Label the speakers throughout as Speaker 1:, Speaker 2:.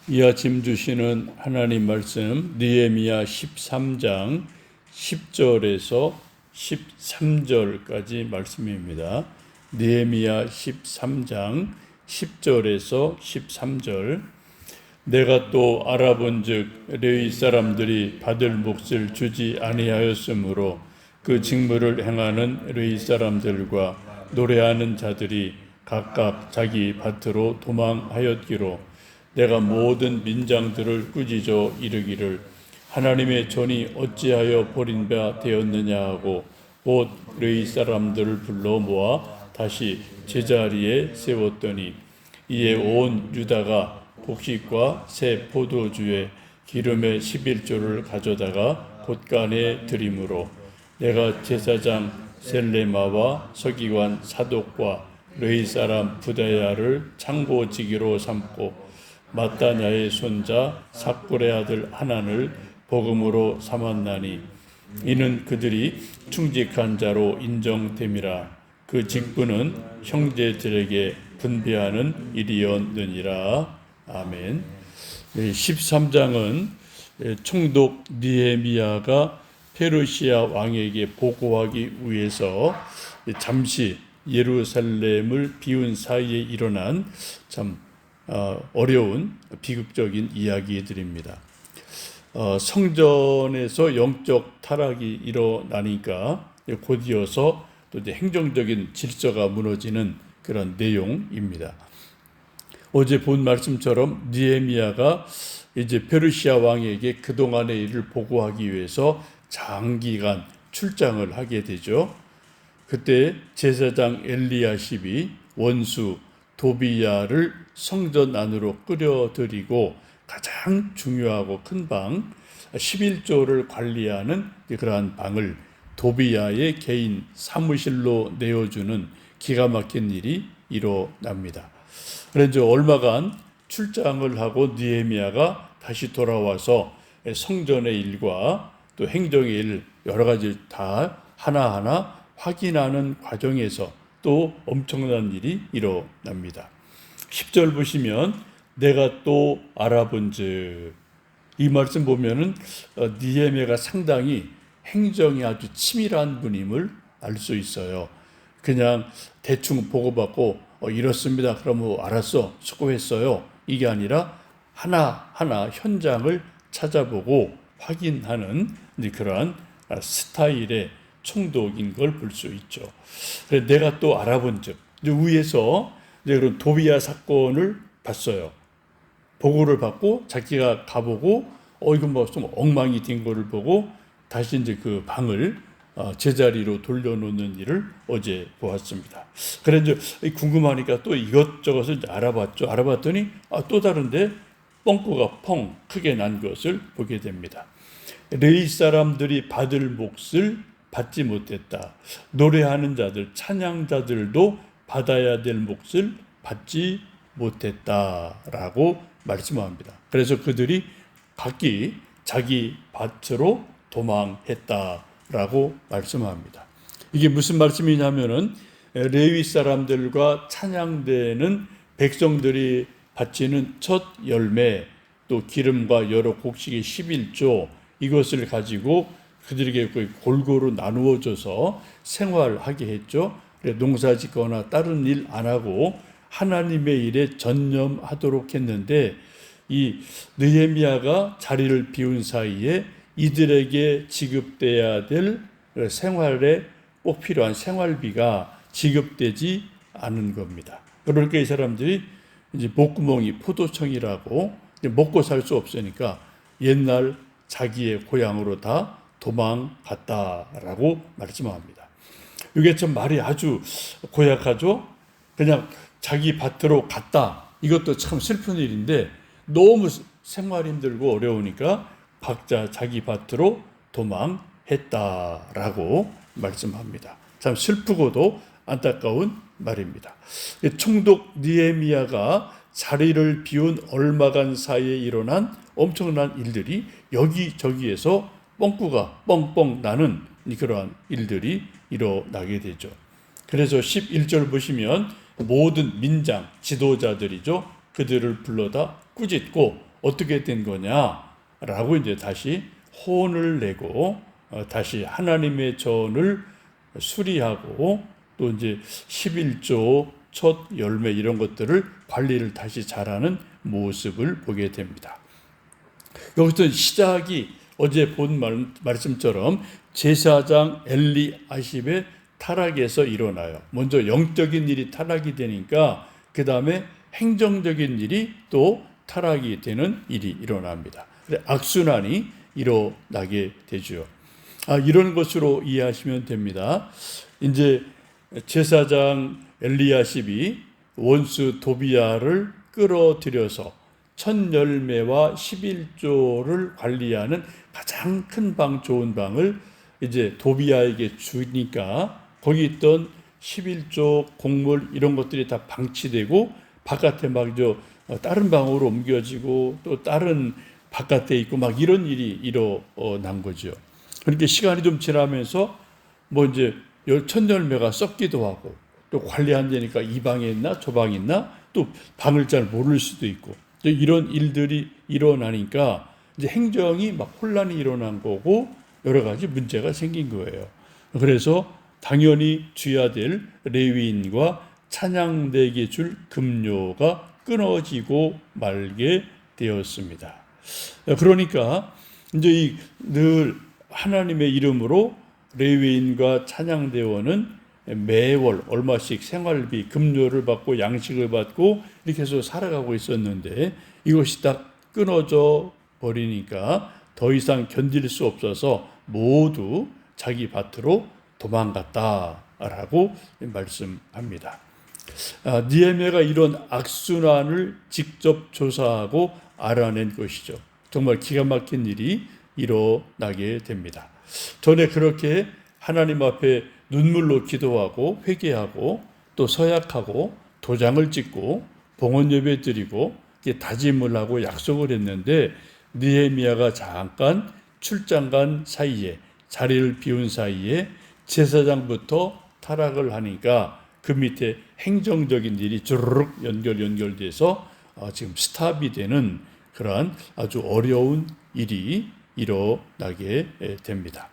Speaker 1: 이 아침 주시는 하나님 말씀 느헤미야 13장 10절에서 13절까지 말씀입니다. 느헤미야 13장 10절에서 13절. 내가 또 알아본즉 레위 사람들이 받을 몫을 주지 아니하였으므로 그 직무를 행하는 레위 사람들과 노래하는 자들이 각각 자기 밭으로 도망하였기로 내가 모든 민장들을 꾸짖어 이르기를 하나님의 전이 어찌하여 버린 바 되었느냐 하고 곧 레위 사람들을 불러 모아 다시 제자리에 세웠더니 이에 온 유다가 곡식과 새 포도주에 기름의 11조를 가져다가 곳간에 드림으로 내가 제사장 셀레마와 서기관 사독과 레위 사람 부다야를 창고지기로 삼고 마따냐의 손자 삭굴의 아들 하난을 복음으로 삼았나니 이는 그들이 충직한 자로 인정됨이라. 그 직분은 형제들에게 분배하는 일이었느니라. 아멘. 13장은 총독 느헤미야가 페르시아 왕에게 보고하기 위해서 잠시 예루살렘을 비운 사이에 일어난 참 어려운 비극적인 이야기들입니다. 성전에서 영적 타락이 일어나니까 곧이어서 또 이제 행정적인 질서가 무너지는 그런 내용입니다. 어제 본 말씀처럼 느헤미야가 이제 페르시아 왕에게 그동안의 일을 보고하기 위해서 장기간 출장을 하게 되죠. 그때 제사장 엘리야십이 원수 도비야를 성전 안으로 끌어들이고 가장 중요하고 큰 방 11조를 관리하는 그러한 방을 도비야의 개인 사무실로 내어주는 기가 막힌 일이 일어납니다. 그래서 얼마간 출장을 하고 느헤미야가 다시 돌아와서 성전의 일과 또 행정의 일 여러 가지 다 하나하나 확인하는 과정에서 또 엄청난 일이 일어납니다. 10절 보시면 내가 또 알아본즉 이 말씀 보면은 느헤미야가 상당히 행정이 아주 치밀한 분임을 알 수 있어요. 그냥 대충 보고받고 이렇습니다. 그러면 알았어, 수고했어요. 이게 아니라 하나하나 현장을 찾아보고 확인하는 그러한 스타일의 총독인 걸 볼 수 있죠. 그래서 내가 또 알아본즉 위에서 그런 도비야 사건을 봤어요. 보고를 받고 자기가 가보고 이건 뭐 좀 엉망이 된 거를 보고 다시 이제 그 방을 제자리로 돌려놓는 일을 어제 보았습니다. 그래서 궁금하니까 또 이것저것을 알아봤죠. 알아봤더니 또 다른데 뻥꾸가 펑 크게 난 것을 보게 됩니다. 레위 사람들이 받을 몫을 받지 못했다. 노래하는 자들, 찬양자들도 받아야 될 몫을 받지 못했다라고 말씀합니다. 그래서 그들이 각기 자기 밭으로 도망했다라고 말씀합니다. 이게 무슨 말씀이냐면은 레위 사람들과 찬양대는 백성들이 바치는 첫 열매 또 기름과 여러 곡식의 11조 이것을 가지고 그들에게 골고루 나누어져서 생활하게 했죠. 농사 짓거나 다른 일 안 하고 하나님의 일에 전념하도록 했는데 이 느헤미야가 자리를 비운 사이에 이들에게 지급돼야 될 생활에 꼭 필요한 생활비가 지급되지 않은 겁니다. 그러니까 이 사람들이 이제 목구멍이 포도청이라고 먹고 살 수 없으니까 옛날 자기의 고향으로 다 도망갔다라고 말씀합니다. 이게 참 말이 아주 고약하죠. 그냥 자기 밭으로 갔다. 이것도 참 슬픈 일인데 너무 생활 힘들고 어려우니까 각자 자기 밭으로 도망했다라고 말씀합니다. 참 슬프고도 안타까운 말입니다. 총독 느헤미야가 자리를 비운 얼마간 사이에 일어난 엄청난 일들이 여기저기에서 뻥꾸가 뻥뻥 나는 그러한 일들이 일어나게 되죠. 그래서 11절 보시면 모든 민장, 지도자들이죠. 그들을 불러다 꾸짖고 어떻게 된 거냐라고 이제 다시 혼을 내고 다시 하나님의 전을 수리하고 또 이제 11조 첫 열매 이런 것들을 관리를 다시 잘하는 모습을 보게 됩니다. 여기서 시작이 어제 본 말씀처럼 제사장 엘리아십의 타락에서 일어나요. 먼저 영적인 일이 타락이 되니까 그 다음에 행정적인 일이 또 타락이 되는 일이 일어납니다. 악순환이 일어나게 되죠. 이런 것으로 이해하시면 됩니다. 이제 제사장 엘리야십이 원수 도비야를 끌어들여서 첫 열매와 11조를 관리하는 가장 큰 방, 좋은 방을 이제 도비야에게 주니까 거기 있던 11조 곡물 이런 것들이 다 방치되고 바깥에 막 다른 방으로 옮겨지고 또 다른 바깥에 있고 막 이런 일이 일어난 거죠. 그렇게 시간이 좀 지나면서 뭐 이제 첫 열매가 썩기도 하고 또 관리 안 되니까 이 방에 있나 저 방에 있나 또 방을 잘 모를 수도 있고 이런 일들이 일어나니까 이제 행정이 막 혼란이 일어난 거고 여러 가지 문제가 생긴 거예요. 그래서 당연히 줘야 될 레위인과 찬양대에게 줄 급료가 끊어지고 말게 되었습니다. 그러니까 이제 늘 하나님의 이름으로 레위인과 찬양대원은 매월 얼마씩 생활비, 급료를 받고 양식을 받고 이렇게 해서 살아가고 있었는데 이것이 딱 끊어져 버리니까 더 이상 견딜 수 없어서 모두 자기 밭으로 도망갔다라고 말씀합니다. 느헤미야가 이런 악순환을 직접 조사하고 알아낸 것이죠. 정말 기가 막힌 일이 일어나게 됩니다. 전에 그렇게 하나님 앞에 눈물로 기도하고 회개하고 또 서약하고 도장을 찍고 봉헌 예배 드리고 다짐을 하고 약속을 했는데 느헤미야가 잠깐 출장 간 사이에 자리를 비운 사이에 제사장부터 타락을 하니까 그 밑에 행정적인 일이 주르륵 연결돼서 지금 스탑이 되는 그러한 아주 어려운 일이 일어나게 됩니다.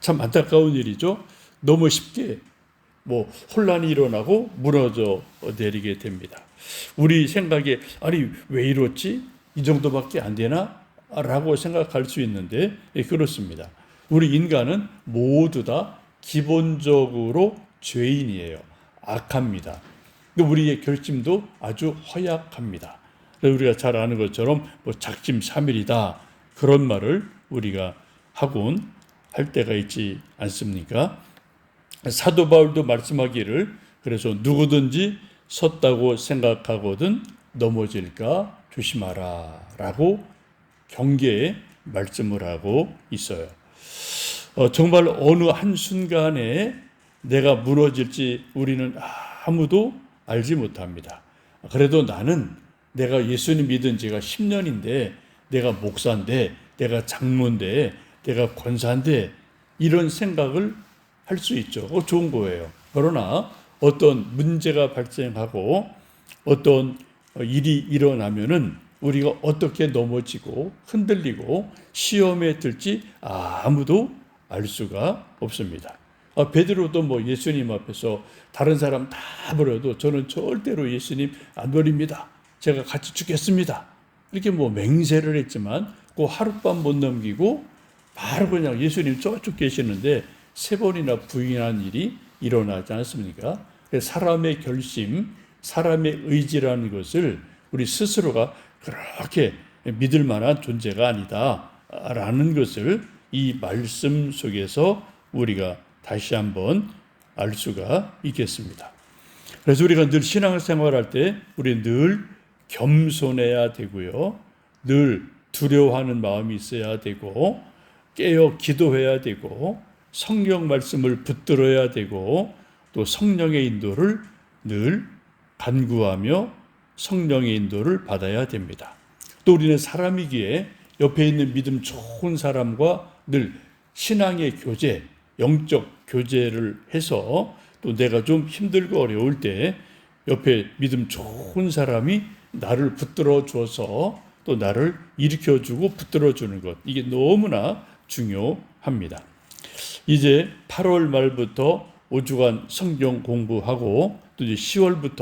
Speaker 1: 참 안타까운 일이죠. 너무 쉽게 혼란이 일어나고 무너져 내리게 됩니다. 우리 생각에 아니 왜 이렇지? 이 정도밖에 안 되나? 라고 생각할 수 있는데 그렇습니다. 우리 인간은 모두 다 기본적으로 죄인이에요. 악합니다. 우리의 결심도 아주 허약합니다. 우리가 잘 아는 것처럼 작심삼일이다 그런 말을 우리가 하곤 할 때가 있지 않습니까? 사도 바울도 말씀하기를 그래서 누구든지 섰다고 생각하거든 넘어질까 조심하라 라고 경계의 말씀을 하고 있어요. 정말 어느 한순간에 내가 무너질지 우리는 아무도 알지 못합니다. 그래도 나는 내가 예수님 믿은 지가 10년인데 내가 목사인데 내가 장로인데 내가 권사인데 이런 생각을 할 수 있죠. 좋은 거예요. 그러나 어떤 문제가 발생하고 어떤 일이 일어나면은 우리가 어떻게 넘어지고 흔들리고 시험에 들지 아무도 알 수가 없습니다. 베드로도 예수님 앞에서 다른 사람 다 버려도 저는 절대로 예수님 안 버립니다. 제가 같이 죽겠습니다. 이렇게 맹세를 했지만 그 하룻밤 못 넘기고 바로 그냥 예수님 저쪽 계시는데 3번이나 부인한 일이 일어나지 않습니까? 사람의 결심, 사람의 의지라는 것을 우리 스스로가 그렇게 믿을 만한 존재가 아니다라는 것을 이 말씀 속에서 우리가 다시 한번 알 수가 있겠습니다. 그래서 우리가 늘 신앙생활할 때 우리 늘 겸손해야 되고요. 늘 두려워하는 마음이 있어야 되고 깨어 기도해야 되고 성경 말씀을 붙들어야 되고 또 성령의 인도를 늘 간구하며 성령의 인도를 받아야 됩니다. 또 우리는 사람이기에 옆에 있는 믿음 좋은 사람과 늘 신앙의 교제, 영적 교제를 해서 또 내가 좀 힘들고 어려울 때 옆에 믿음 좋은 사람이 나를 붙들어 주어서 또 나를 일으켜주고 붙들어 주는 것, 이게 너무나 중요합니다. 이제 8월 말부터 5주간 성경 공부하고 또 이제 10월부터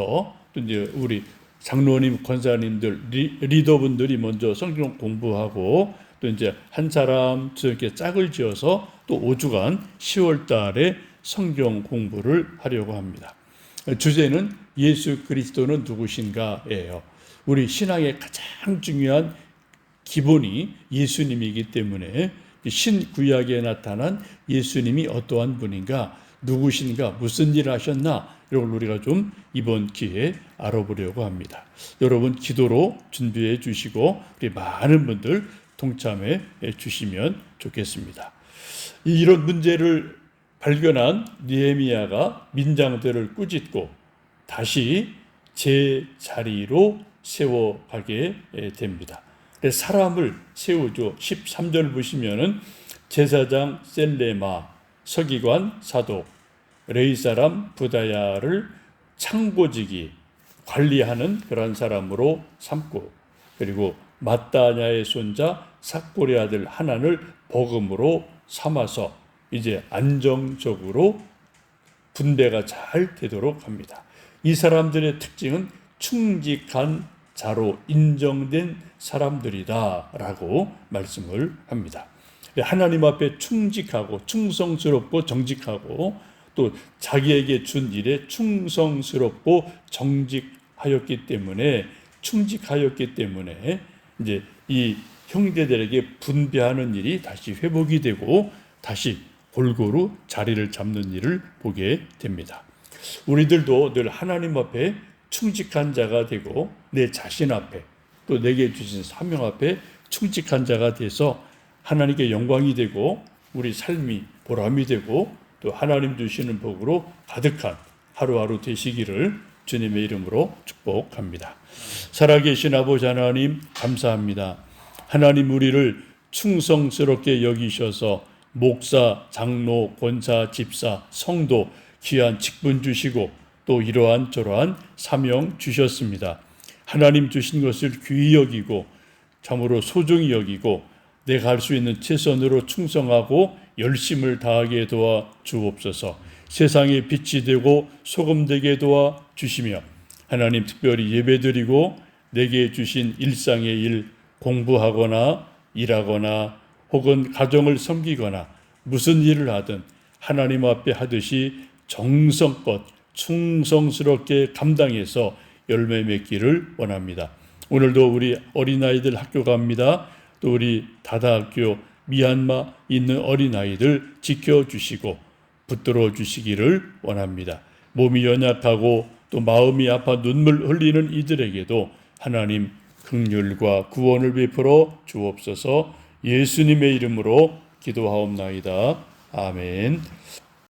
Speaker 1: 또 이제 우리 장로님, 권사님들, 리더분들이 먼저 성경 공부하고 또 이제 한 사람 저렇게 짝을 지어서 또 5주간 10월 달에 성경 공부를 하려고 합니다. 주제는 예수 그리스도는 누구신가예요. 우리 신앙의 가장 중요한 기본이 예수님이기 때문에 신구약에 나타난 예수님이 어떠한 분인가, 누구신가, 무슨 일을 하셨나, 이걸 우리가 좀 이번 기회에 알아보려고 합니다. 여러분 기도로 준비해 주시고 우리 많은 분들 동참해 주시면 좋겠습니다. 이런 문제를 발견한 느헤미야가 민장들을 꾸짖고 다시 제 자리로 세워가게 됩니다. 사람을 세우죠. 13절 보시면은 제사장 셀레마, 서기관 사독, 레위 사람 부다야를 창고지기 관리하는 그런 사람으로 삼고, 그리고 마따냐의 손자 삭골의 아들 하난을 버금으로 삼아서 이제 안정적으로 분배가 잘 되도록 합니다. 이 사람들의 특징은 충직한 자로 인정된 사람들이다라고 말씀을 합니다. 하나님 앞에 충직하고 충성스럽고 정직하고 또 자기에게 준 일에 충성스럽고 정직하였기 때문에 이제 이 형제들에게 분배하는 일이 다시 회복이 되고 다시 골고루 자리를 잡는 일을 보게 됩니다. 우리들도 늘 하나님 앞에 충직한 자가 되고 내 자신 앞에 또 내게 주신 사명 앞에 충직한 자가 돼서 하나님께 영광이 되고 우리 삶이 보람이 되고 또 하나님 주시는 복으로 가득한 하루하루 되시기를 주님의 이름으로 축복합니다. 살아계신 아버지 하나님 감사합니다. 하나님 우리를 충성스럽게 여기셔서 목사, 장로, 권사, 집사, 성도 귀한 직분 주시고 또 이러한 저러한 사명 주셨습니다. 하나님 주신 것을 귀히 여기고 참으로 소중히 여기고 내가 할 수 있는 최선으로 충성하고 열심을 다하게 도와 주옵소서. 세상에 빛이 되고 소금 되게 도와 주시며 하나님 특별히 예배드리고 내게 주신 일상의 일, 공부하거나 일하거나 혹은 가정을 섬기거나 무슨 일을 하든 하나님 앞에 하듯이 정성껏 충성스럽게 감당해서 열매 맺기를 원합니다. 오늘도 우리 어린아이들 학교 갑니다. 또 우리 다다학교 미얀마 있는 어린아이들 지켜주시고 붙들어 주시기를 원합니다. 몸이 연약하고 또 마음이 아파 눈물 흘리는 이들에게도 하나님 긍휼과 구원을 베풀어 주옵소서. 예수님의 이름으로 기도하옵나이다. 아멘.